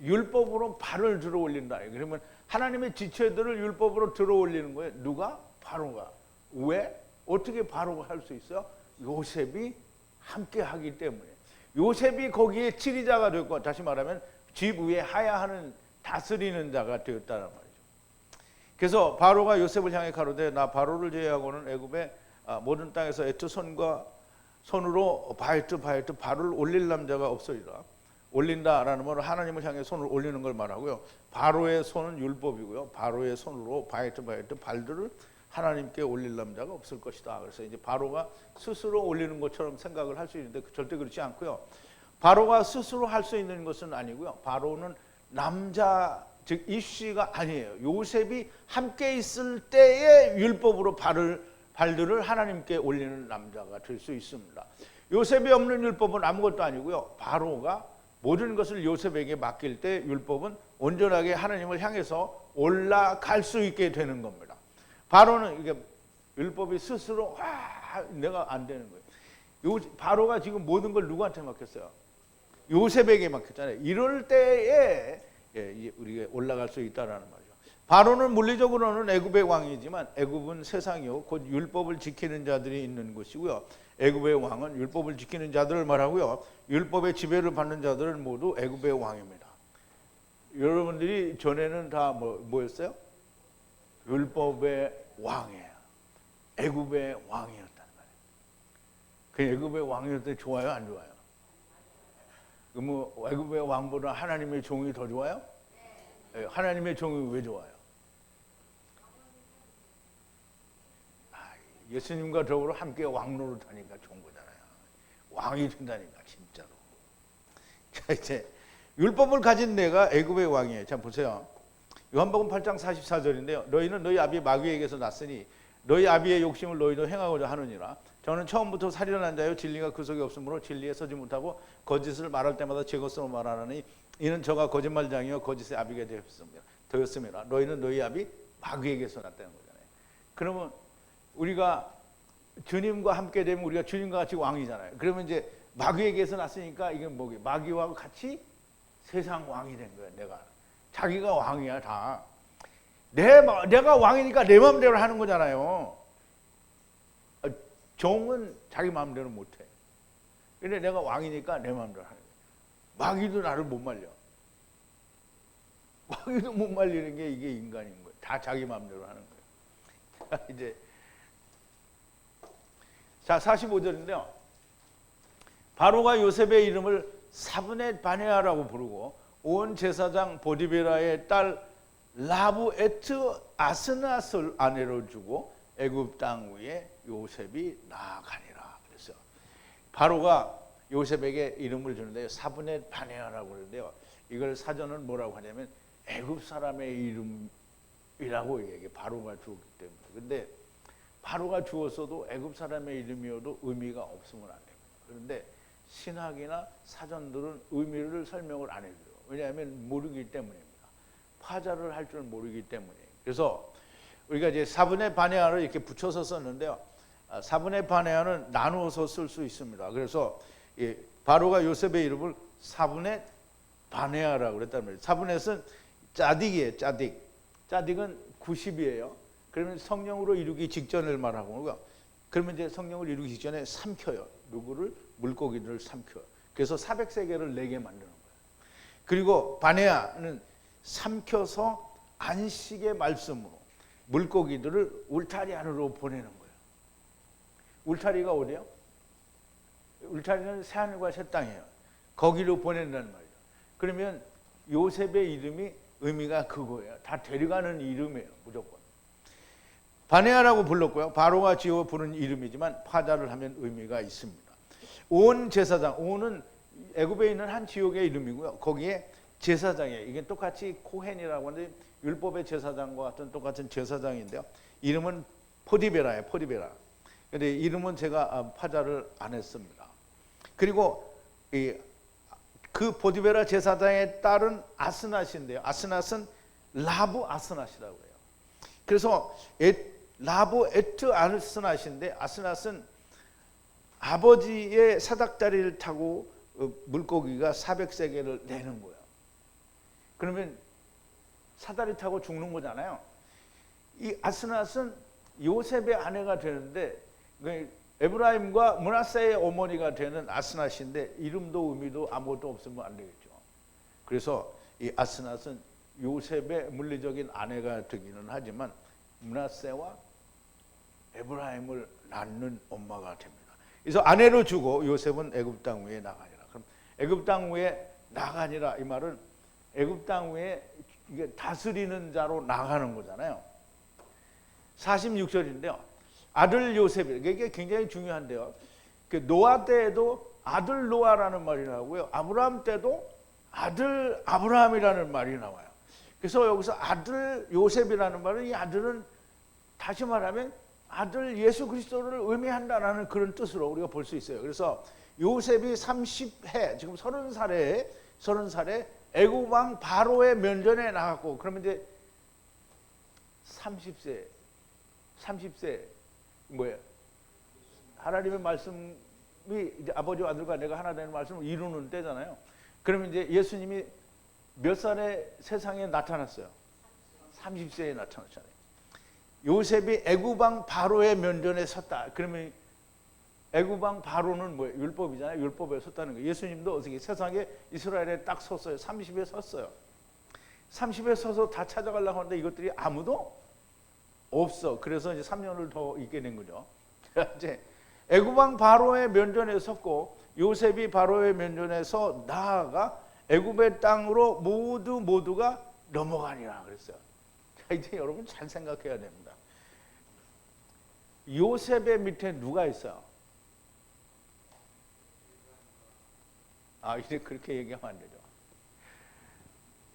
율법으로 발을 들어 올린다. 그러면 하나님의 지체들을 율법으로 들어 올리는 거예요. 누가? 바로가. 왜? 어떻게 바로가 할 수 있어요? 요셉이 함께 하기 때문에. 요셉이 거기에 지리자가 되었고, 다시 말하면 집 위에 하야하는 다스리는 자가 되었다는 말이죠. 그래서 바로가 요셉을 향해 가로되 나 바로를 제외하고는 애굽의 모든 땅에서 에트 손으로 바에트 발을 올릴 남자가 없으리라. 올린다라는 말은 하나님을 향해 손을 올리는 걸 말하고요. 바로의 손은 율법이고요. 바로의 손으로 바에트 발들을 하나님께 올릴 남자가 없을 것이다. 그래서 이제 바로가 스스로 올리는 것처럼 생각을 할 수 있는데 절대 그렇지 않고요. 바로가 스스로 할 수 있는 것은 아니고요. 바로는 남자, 즉 이씨가 아니에요. 요셉이 함께 있을 때의 율법으로 발들을 하나님께 올리는 남자가 될 수 있습니다. 요셉이 없는 율법은 아무것도 아니고요. 바로가 모든 것을 요셉에게 맡길 때 율법은 온전하게 하나님을 향해서 올라갈 수 있게 되는 겁니다. 바로는 이게 율법이 스스로 내가 안 되는 거예요. 바로가 지금 모든 걸 누구한테 맡겼어요? 요셉에게 맡겼잖아요. 이럴 때에 우리가 올라갈 수 있다라는 말이죠. 바로는 물리적으로는 애굽의 왕이지만 애굽은 세상이요 곧 율법을 지키는 자들이 있는 곳이고요. 애굽의 왕은 율법을 지키는 자들을 말하고요. 율법의 지배를 받는 자들은 모두 애굽의 왕입니다. 여러분들이 전에는 다 뭐였어요? 율법의 왕이에요. 애굽의 왕이었단 말이에요. 그 애굽의 왕이었을 때 좋아요, 안 좋아요? 그럼 애굽의 왕보다 하나님의 종이 더 좋아요? 하나님의 종이 왜 좋아요? 예수님과 더불어 함께 왕노릇 하니까 좋은 거잖아요. 왕이 된다니까 진짜로. 자, 이제 율법을 가진 내가 애굽의 왕이에요. 자, 보세요. 요한복음 8장 44절인데요. 너희는 너희 아비 마귀에게서 났으니 너희 아비의 욕심을 너희도 행하고자 하느니라. 저는 처음부터 살인한 자요 진리가 그 속에 없으므로 진리에 서지 못하고 거짓을 말할 때마다 제 것으로 말하느니 이는 저가 거짓말장이요 거짓의 아비가 되었습니다. 너희는 너희 아비 마귀에게서 났다는 거잖아요. 그러면 우리가 주님과 함께 되면 우리가 주님과 같이 왕이잖아요. 그러면 이제 마귀에게서 났으니까 이게 뭐게? 마귀와 같이 세상 왕이 된 거예요. 내가 자기가 왕이야 다. 내가 왕이니까 내 마음대로 하는 거잖아요. 종은 자기 마음대로 못해. 근데 내가 왕이니까 내 마음대로 하는 거예요. 마귀도 나를 못 말려. 마귀도 못 말리는 게 이게 인간인 거예요. 다 자기 마음대로 하는 거예요. 이제 자 45절인데요. 바로가 요셉의 이름을 사브넷 바네아라고 부르고 온 제사장 보디베라의 딸 라브 에트 아스낫을 아내로 주고 애굽 땅 위에 요셉이 나아가니라. 그랬어요. 바로가 요셉에게 이름을 주는데요. 사분의 바네아라고 그러는데요. 이걸 사전은 뭐라고 하냐면 애굽 사람의 이름이라고 얘기해. 바로가 주었기 때문에. 근데 바로가 주었어도 애굽 사람의 이름이어도 의미가 없으면 안 됩니다. 그런데 신학이나 사전들은 의미를 설명을 안 해줘요. 왜냐하면 모르기 때문입니다. 파자를 할 줄 모르기 때문이에요. 그래서 우리가 이제 사분의 바네아를 이렇게 붙여서 썼는데요. 사분의 바네아는 나누어서 쓸 수 있습니다. 그래서 바로가 요셉의 이름을 사분의 바네아라고 그랬단 말이에요. 사분의는 짜딕이에요. 짜딕. 짜딕은 90이에요. 그러면 성령으로 이루기 직전을 말하고, 그러면 이제 성령을 이루기 직전에 삼켜요. 누구를? 물고기들을 삼켜요. 그래서 400세계를 내게 만드는 거예요. 그리고 바네아는 삼켜서 안식의 말씀으로 물고기들을 울타리 안으로 보내는 거예요. 울타리가 어디예요? 울타리는 새하늘과 새 땅이에요. 거기로 보낸다는 말이에요. 그러면 요셉의 이름이 의미가 그거예요. 다 데려가는 이름이에요. 무조건. 바네아라고 불렀고요. 바로가 지어 부른 이름이지만 파자를 하면 의미가 있습니다. 온 제사장, 온은 애굽에 있는 한 지역의 이름이고요. 거기에 제사장이에요. 이게 똑같이 코헨이라고 하는데 율법의 제사장과 같은 똑같은 제사장인데요. 이름은 포디베라예요. 포디베라. 근데 이름은 제가 파자를 안 했습니다. 그리고 그 포디베라 제사장의 딸은 아스낫인데요. 아스낫은 라브 아스낫이라고 해요. 그래서 라브 에트 아스낫인데 아스낫은 아버지의 사닥다리를 타고 물고기가 400세계를 내는 거예요. 그러면 사다리 타고 죽는 거잖아요. 이 아스낫은 요셉의 아내가 되는데 에브라임과 므낫세의 어머니가 되는 아스낫인데 이름도 의미도 아무것도 없으면 안 되겠죠. 그래서 이 아스낫은 요셉의 물리적인 아내가 되기는 하지만 므낫세와 에브라임을 낳는 엄마가 됩니다. 그래서 아내로 주고 요셉은 애굽 땅 위에 나가니라. 그럼 애굽 땅 위에 나가니라 이 말은 애굽 땅 위에 이게 다스리는 자로 나가는 거잖아요. 46절인데요. 아들 요셉이 이게 굉장히 중요한데요. 노아 때에도 아들 노아라는 말이 나오고요. 아브라함 때도 아들 아브라함이라는 말이 나와요. 그래서 여기서 아들 요셉이라는 말은 이 아들은 다시 말하면 아들 예수 그리스도를 의미한다라는 그런 뜻으로 우리가 볼 수 있어요. 그래서 요셉이 30해 지금 30살에 애굽 왕 바로의 면전에 나갔고 그러면 이제 30세 뭐예요? 하나님의 말씀이 이제 아버지와 아들과 내가 하나 되는 말씀을 이루는 때잖아요. 그러면 이제 예수님이 몇 살에 세상에 나타났어요? 30세에 나타났잖아요. 요셉이 애굽 왕 바로의 면전에 섰다. 그러면 애굽 왕 바로는 뭐예요? 율법이잖아요. 율법에 섰다는 거예요. 예수님도 어떻게 세상에 이스라엘에 딱 섰어요. 30에 섰어요. 30에 서서 다 찾아가려고 하는데 이것들이 아무도 없어. 그래서 이제 3년을 더 있게 된 거죠. 이제 애굽 왕 바로의 면전에 섰고 요셉이 바로의 면전에서 나아가 애굽의 땅으로 모두가 넘어가니라 그랬어요. 자, 이제 여러분 잘 생각해야 됩니다. 요셉의 밑에 누가 있어요? 이제 그렇게 얘기하면 안 되죠.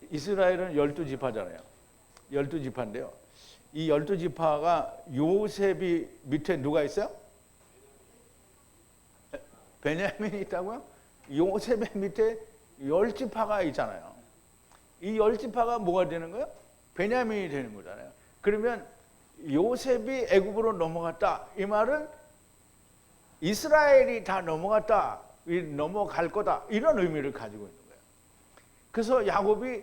이스라엘은 12지파잖아요. 12지파인데요. 이 12지파가 요셉이 밑에 누가 있어요? 베냐민이 있다고요? 요셉의 밑에 10지파가 있잖아요. 이 10지파가 뭐가 되는 거예요? 베냐민이 되는 거잖아요. 그러면 요셉이 애굽으로 넘어갔다. 이 말은 이스라엘이 다 넘어갔다. 넘어갈 거다. 이런 의미를 가지고 있는 거예요. 그래서 야곱이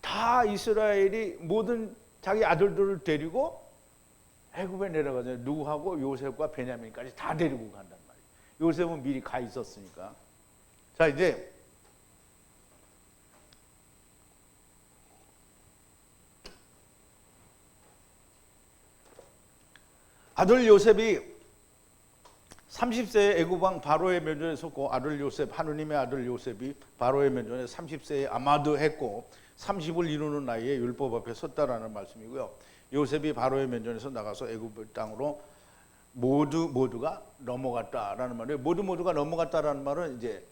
다 이스라엘이 모든 자기 아들들을 데리고 애굽에 내려가서 누구하고 요셉과 베냐민까지 다 데리고 간단 말이에요. 요셉은 미리 가 있었으니까. 자, 이제 아들 요셉이 30세에 애굽 왕 바로의 면전에 섰고 아들 요셉, 하느님의 아들 요셉이 바로의 면전에 30세에 아마드 했고 30을 이루는 나이에 율법 앞에 섰다라는 말씀이고요. 요셉이 바로의 면전에서 나가서 애굽 땅으로 모두가 넘어갔다라는 말이에요. 모두가 넘어갔다라는 말은 이제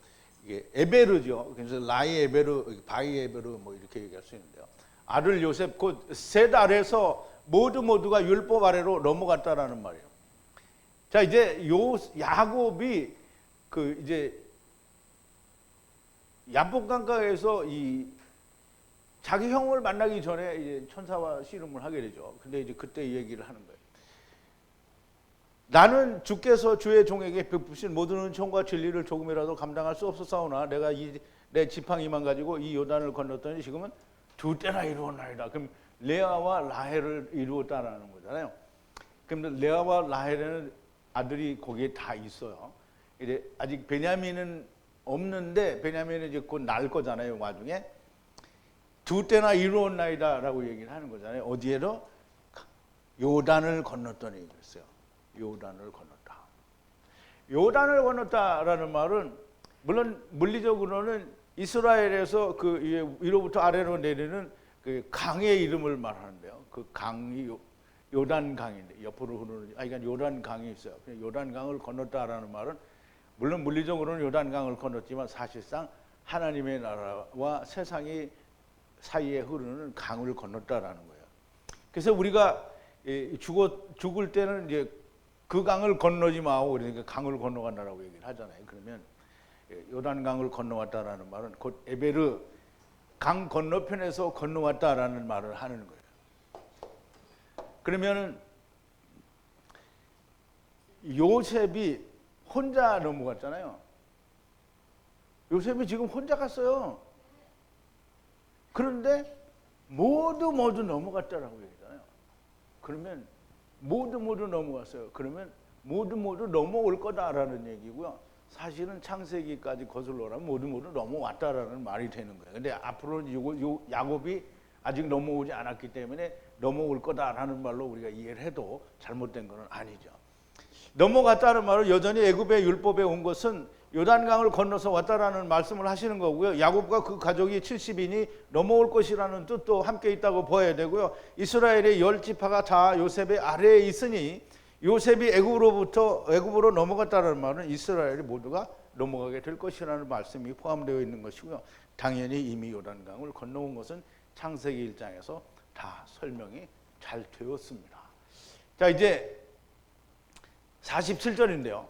이게 에베르죠. 그래서 라이 에베르, 바이 에베르 뭐 이렇게 얘기할 수 있는데요. 아들 요셉 곧 셋 아래서 모두가 율법 아래로 넘어갔다라는 말이에요. 자, 이제 야곱이 그 이제 야복강가에서 이 자기 형을 만나기 전에 이제 천사와 씨름을 하게 되죠. 근데 이제 그때 이 얘기를 하는 거예요. 나는 주께서 주의 종에게 베푸신 모든 은총과 진리를 조금이라도 감당할 수 없었사오나 내가 내 지팡이만 가지고 이 요단을 건넜더니 지금은 두 때나 이루었나이다. 그럼 레아와 라헬을 이루었다라는 거잖아요. 그럼 레아와 라헬에는 아들이 거기에 다 있어요. 이제 아직 베냐민은 없는데 베냐민은 이제 곧 낳을 거잖아요. 와중에 두 때나 이루었나이다라고 얘기를 하는 거잖아요. 어디에도 요단을 건넜더니 그랬어요. 요단을 건넜다. 요단을 건넜다라는 말은 물론 물리적으로는 이스라엘에서 그 위로부터 아래로 내리는 그 강의 이름을 말하는데요. 그 강이 요단 강인데 옆으로 흐르는 그러니까 요단 강이 있어요. 요단 강을 건넜다라는 말은 물론 물리적으로는 요단 강을 건넜지만 사실상 하나님의 나라와 세상이 사이에 흐르는 강을 건넜다라는 거예요. 그래서 우리가 죽을 때는 이제 그 강을 건너지 마고 그러니까 강을 건너간다라고 얘기를 하잖아요. 그러면 요단강을 건너왔다라는 말은 곧 에베르 강 건너편에서 건너왔다라는 말을 하는 거예요. 그러면은 요셉이 혼자 넘어갔잖아요. 요셉이 지금 혼자 갔어요. 그런데 모두 넘어갔다라고 얘기잖아요. 그러면 모두 넘어갔어요. 그러면 모두 넘어올 거다라는 얘기고요. 사실은 창세기까지 거슬러라면 모두 넘어왔다라는 말이 되는 거예요. 근데 앞으로는 야곱이 아직 넘어오지 않았기 때문에 넘어올 거다라는 말로 우리가 이해를 해도 잘못된 것은 아니죠. 넘어갔다는 말은 여전히 애굽의 율법에 온 것은 요단강을 건너서 왔다라는 말씀을 하시는 거고요. 야곱과 그 가족이 70인이 넘어올 것이라는 뜻도 함께 있다고 봐야 되고요. 이스라엘의 10지파가 다 요셉의 아래에 있으니 요셉이 애굽으로 넘어갔다는 말은 이스라엘이 모두가 넘어가게 될 것이라는 말씀이 포함되어 있는 것이고요. 당연히 이미 요단강을 건너온 것은 창세기 1장에서 다 설명이 잘 되었습니다. 자, 이제 47절인데요.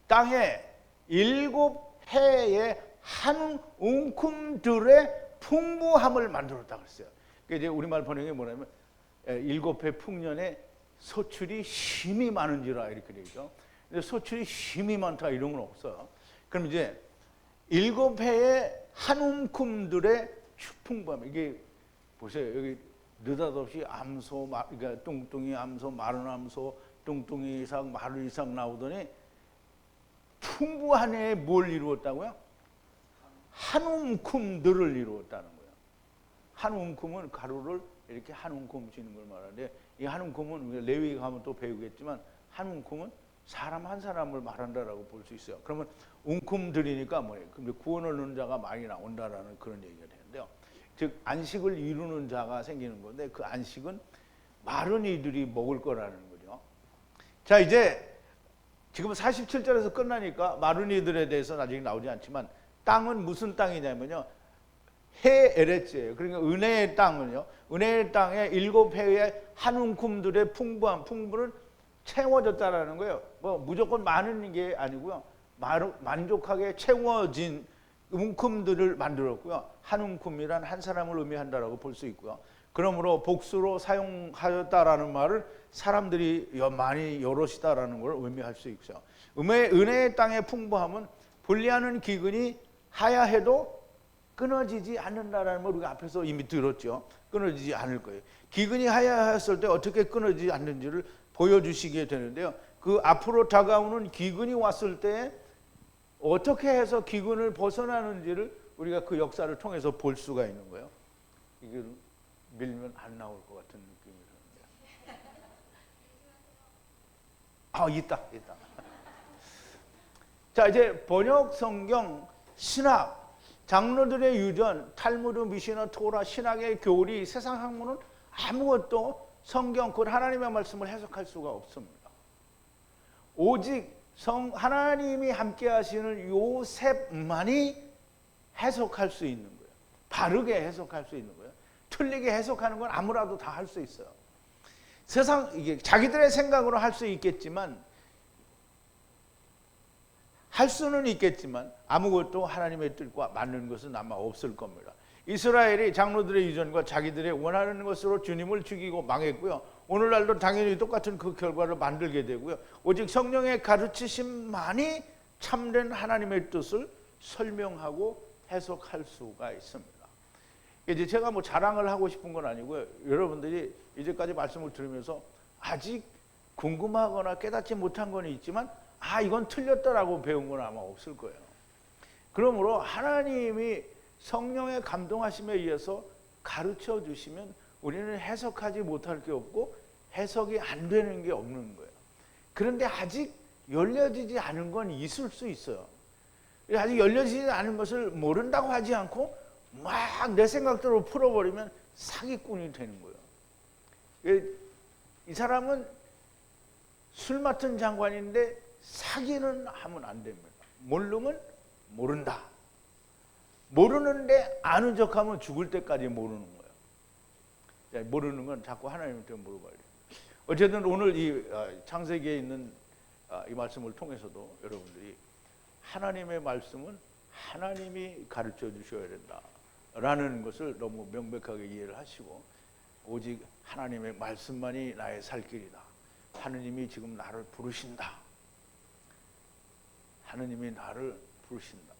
땅에 7해의 한 움큼들의 풍부함을 만들었다 그랬어요. 이제 우리말 번역이 뭐냐면 7해 풍년에 소출이 심이 많은지라 이렇게 되죠. 근데 소출이 심이 많다 이런 건 없어요. 그럼 이제 7해의 한 움큼들의 풍부함. 이게 보세요. 여기 느닷없이 암소, 그러니까 뚱뚱이 암소, 마른 암소, 뚱뚱이 이상, 마른 이상 나오더니 풍부한 해에 뭘 이루었다고요? 한 움큼들을 이루었다는 거예요. 한 움큼은 가루를 이렇게 한 움큼 지는 걸 말하는데 이 한 움큼은 레위기 가면 또 배우겠지만 한 움큼은 사람 한 사람을 말한다라고 볼 수 있어요. 그러면 움큼들이니까 뭐예요? 근데 구원을 얻는 자가 많이 나온다라는 그런 얘기가 되는데요. 즉 안식을 이루는 자가 생기는 건데 그 안식은 마른 이들이 먹을 거라는 거죠. 자, 이제 지금 47절에서 끝나니까 마른 이들에 대해서는 아직 나오지 않지만 땅은 무슨 땅이냐면요. 해 에레츠예요. 그러니까 은혜의 땅은요. 은혜의 땅에 7해의 한 움큼들의 풍부는 채워졌다라는 거예요. 뭐 무조건 많은 게 아니고요. 만족하게 채워진 움큼들을 만들었고요. 한 움큼이란 한 사람을 의미한다라고 볼 수 있고요. 그러므로 복수로 사용하였다라는 말을 사람들이 많이 여럿이다라는 걸 의미할 수 있어요. 은혜의 땅의 풍부함은 분리하는 기근이 하야해도 끊어지지 않는다라는 걸 우리가 앞에서 이미 들었죠. 끊어지지 않을 거예요. 기근이 하야했을 때 어떻게 끊어지지 않는지를 보여주시게 되는데요. 그 앞으로 다가오는 기근이 왔을 때 어떻게 해서 기근을 벗어나는지를 우리가 그 역사를 통해서 볼 수가 있는 거예요. 이게 밀면 안 나올 것 같은 느낌이 드는데. 있다. 자, 이제 번역 성경, 신학, 장로들의 유전, 탈무드, 미시나, 토라, 신학의 교리, 세상 학문은 아무것도 성경, 곧 하나님의 말씀을 해석할 수가 없습니다. 오직 하나님이 함께 하시는 요셉만이 해석할 수 있는 거예요. 바르게 해석할 수 있는 거예요. 틀리게 해석하는 건 아무라도 다 할 수 있어요. 세상 이게 자기들의 생각으로 할 수 있겠지만 할 수는 있겠지만 아무것도 하나님의 뜻과 맞는 것은 아마 없을 겁니다. 이스라엘이 장로들의 이전과 자기들의 원하는 것으로 주님을 죽이고 망했고요. 오늘날도 당연히 똑같은 그 결과를 만들게 되고요. 오직 성령의 가르치심만이 참된 하나님의 뜻을 설명하고 해석할 수가 있습니다. 이제 제가 뭐 자랑을 하고 싶은 건 아니고요. 여러분들이 이제까지 말씀을 들으면서 아직 궁금하거나 깨닫지 못한 건 있지만 이건 틀렸다라고 배운 건 아마 없을 거예요. 그러므로 하나님이 성령의 감동하심에 의해서 가르쳐 주시면 우리는 해석하지 못할 게 없고 해석이 안 되는 게 없는 거예요. 그런데 아직 열려지지 않은 건 있을 수 있어요. 아직 열려지지 않은 것을 모른다고 하지 않고 막 내 생각대로 풀어버리면 사기꾼이 되는 거예요. 이 사람은 술 맡은 장관인데 사기는 하면 안 됩니다. 모르면 모른다. 모르는데 아는 척하면 죽을 때까지 모르는 거예요. 모르는 건 자꾸 하나님한테 물어봐야 돼요. 어쨌든 오늘 이 창세기에 있는 이 말씀을 통해서도 여러분들이 하나님의 말씀은 하나님이 가르쳐 주셔야 된다라는 것을 너무 명백하게 이해를 하시고 오직 하나님의 말씀만이 나의 살 길이다. 하느님이 지금 나를 부르신다. 하느님이 나를 부르신다.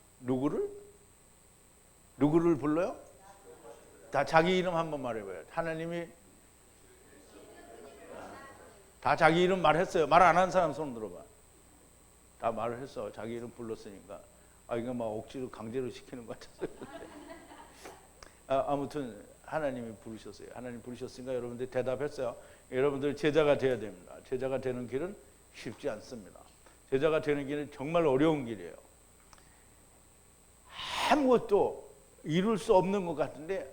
누구를 불러요? 다 자기 이름 한번 말해봐요. 하나님이 다 자기 이름 말했어요. 말 안 한 사람 손 들어봐. 다 말을 했어. 자기 이름 불렀으니까. 이거 막 억지로 강제로 시키는 것 같아서. 아무튼 하나님이 부르셨어요. 하나님 부르셨으니까 여러분들 대답했어요. 여러분들 제자가 돼야 됩니다. 제자가 되는 길은 쉽지 않습니다. 제자가 되는 길은 정말 어려운 길이에요. 아무것도 이룰 수 없는 것 같은데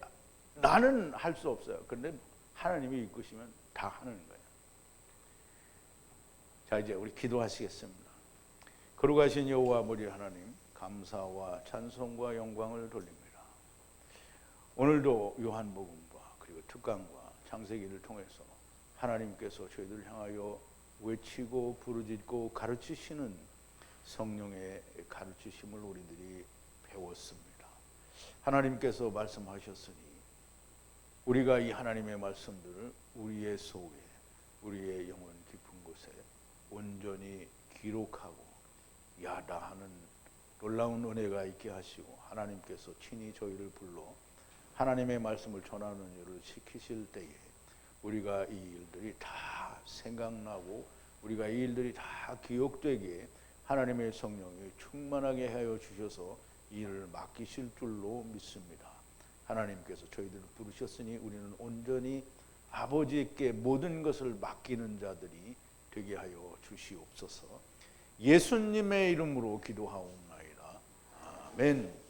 나는 할 수 없어요. 그런데 하나님이 이끄시면 다 하는 거예요. 자, 이제 우리 기도하시겠습니다. 거룩하신 여호와 우리 하나님, 감사와 찬송과 영광을 돌립니다. 오늘도 요한복음과 그리고 특강과 창세기를 통해서 하나님께서 저희들 향하여 외치고 부르짖고 가르치시는 성령의 가르치심을 우리들이 배웠습니다. 하나님께서 말씀하셨으니 우리가 이 하나님의 말씀들을 우리의 속에, 우리의 영혼 깊은 곳에 온전히 기록하고 야다하는 놀라운 은혜가 있게 하시고 하나님께서 친히 저희를 불러 하나님의 말씀을 전하는 일을 시키실 때에 우리가 이 일들이 다 생각나고 우리가 이 일들이 다 기억되게 하나님의 성령이 충만하게 하여 주셔서 이 일을 맡기실 줄로 믿습니다. 하나님께서 저희들을 부르셨으니 우리는 온전히 아버지께 모든 것을 맡기는 자들이 되게 하여 주시옵소서. 예수님의 이름으로 기도하옵나이다. 아멘.